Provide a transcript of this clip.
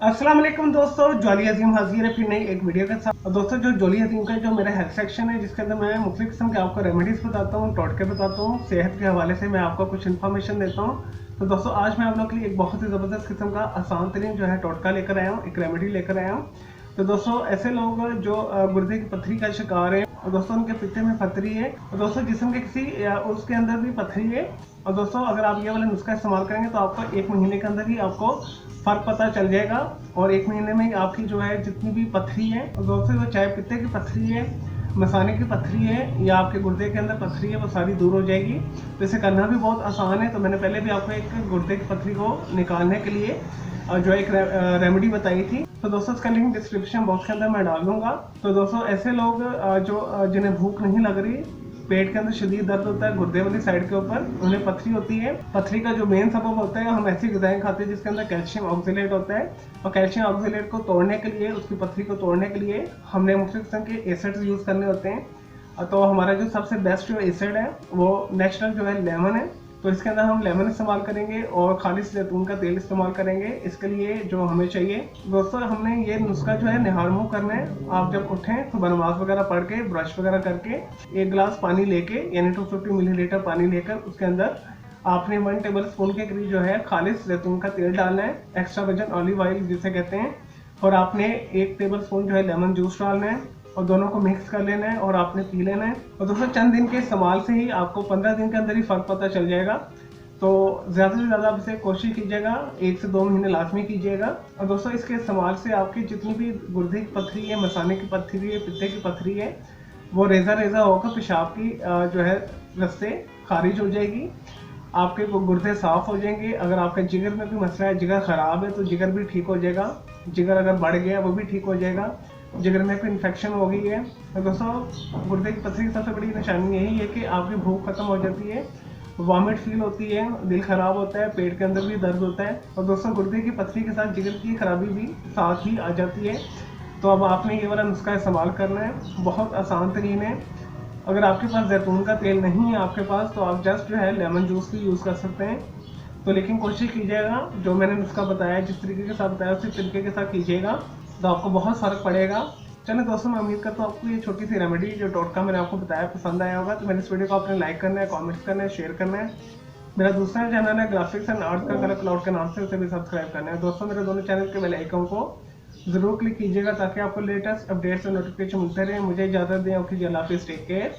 अस्सलाम वालेकुम दोस्तों, जॉली अजीम हाजिर है फिर नई एक वीडियो के साथ। और दोस्तों जो जॉली अजीम का जो मेरा हेल्थ सेक्शन है जिसके अंदर मैं मुख्तलिफ किस्म के आपको रेमेडीज बताता हूँ, टोटके बताता हूँ, सेहत के हवाले से मैं आपको कुछ इन्फॉर्मेशन देता हूँ। तो दोस्तों आज मैं आप लोग के लिए एक बहुत ही ज़बरदस्त किस्म का आसान तरीन जो है टोटका लेकर आया हूँ, एक रेमेडी लेकर आया हूँ। तो दोस्तों ऐसे लोग जो गुर्दे की पथरी का शिकार है और दोस्तों उनके पित्ते में पथरी है और दोस्तों जिस्म के किसी उसके अंदर भी पथरी है। और दोस्तों अगर आप ये वाला नुस्खा इस्तेमाल करेंगे तो आपको 1 महीने के अंदर ही आपको फर्क पता चल जाएगा और 1 महीने में आपकी जो है जितनी भी पथरी है, और दोस्तों चाहे पित्ते की पथरी है, मसाने की पथरी है या आपके गुर्दे के अंदर पथरी है, वो सारी दूर हो जाएगी। तो इसे करना भी बहुत आसान है। तो मैंने पहले भी आपको एक गुर्दे की पथरी को निकालने के लिए जो एक रेमेडी बताई थी। तो दोस्तों इसका लिंक डिस्क्रिप्शन बॉक्स के अंदर मैं डाल दूंगा। तो दोस्तों ऐसे लोग जो जिन्हें भूख नहीं लग रही, पेट के अंदर शदीद दर्द होता है गुर्दे वाली साइड के ऊपर, उन्हें पथरी होती है। पथरी का जो मेन सबब होता है, हम ऐसी गजाएं खाते हैं जिसके अंदर कैल्शियम ऑक्सीलेट होता है और कैल्शियम ऑक्सीलेट को तोड़ने के लिए, उसकी पथरी को तोड़ने के लिए हमने मुख्तलिफ किस्म के एसिड्स यूज़ करने होते हैं। तो हमारा जो सबसे बेस्ट जो एसिड है वो नेचुरल जो है लेमन है। तो इसके अंदर हम लेमन इस्तेमाल करेंगे और खालिश जैतून का तेल इस्तेमाल करेंगे। इसके लिए जो हमें चाहिए दोस्तों, हमने ये नुस्खा जो है निहार मुंह करना है। आप जब उठें तो नमाज वगैरह पढ़ के ब्रश वगैरह करके 1 गिलास पानी लेके यानी 250 मिलीलीटर पानी लेकर उसके अंदर आपने 1 टेबल स्पून के करीब जो है खालिश जैतून का तेल डालना है, एक्स्ट्रा वर्जिन ऑलिव ऑयल जिसे कहते हैं। और आपने 1 टेबल स्पून जो है लेमन जूस डालना है और दोनों को मिक्स कर लेना है और आपने पी लेना है। और दोस्तों चंद दिन के इस्तेमाल से ही आपको 15 दिन के अंदर ही फर्क पता चल जाएगा। तो ज़्यादा से ज़्यादा आप इसे कोशिश कीजिएगा, 1 से 2 महीने लाजमी कीजिएगा। और दोस्तों इसके इस्तेमाल से आपकी जितनी भी गुर्दे की पथरी है, मसाने की पथरी है, पित्ते की पथरी है, वो रेजा रेजा होकर पेशाब की जो है रस्ते खारिज हो जाएगी। आपके गुर्दे साफ हो जाएंगे। अगर आपके जिगर में कोई मसला है, जिगर खराब है, तो जिगर भी ठीक हो जाएगा। जिगर अगर बढ़ गया वो भी ठीक हो जाएगा। जिगर में कोई इन्फेक्शन हो गई है तो दोस्तों गुर्दे की पथरी की सबसे बड़ी निशानी यही है कि आपकी भूख खत्म हो जाती है, वॉमिट फील होती है, दिल खराब होता है, पेट के अंदर भी दर्द होता है। और दोस्तों गुर्दे की पथरी के साथ जिगर की खराबी भी साथ ही आ जाती है। तो अब आपने ये वाला नुस्खा इस्तेमाल करना है, बहुत आसान तरीन है। अगर आपके पास जैतून का तेल नहीं है आपके पास, तो आप जस्ट जो है लेमन जूस भी यूज़ कर सकते हैं। तो लेकिन कोशिश कीजिएगा जो मैंने नुस्खा बताया, जिस तरीके के साथ बताया उसी तरीके के साथ कीजिएगा, तो आपको बहुत फ़र्क पड़ेगा। चलिए दोस्तों, मैं उम्मीद करता हूँ आपको ये छोटी सी रेमेडी जो टोटका मैंने आपको बताया पसंद आया होगा। तो मैंने इस वीडियो को आपने लाइक करना है, कमेंट्स करना है, शेयर करना है। मेरा दूसरा चैनल है ग्राफिक्स एंड आर्ट का कलर क्लाउड के नाम से, उसे भी सब्सक्राइब करना है। दोस्तों मेरे दोनों चैनल के बेल आइकन को ज़रूर क्लिक कीजिएगा ताकि आपको लेटेस्ट अपडेट्स और नोटिफिकेशन मिलते रहे। मुझे इजाज़त दें, ओके जी, अल्लाह हाफिज़, टेक केयर।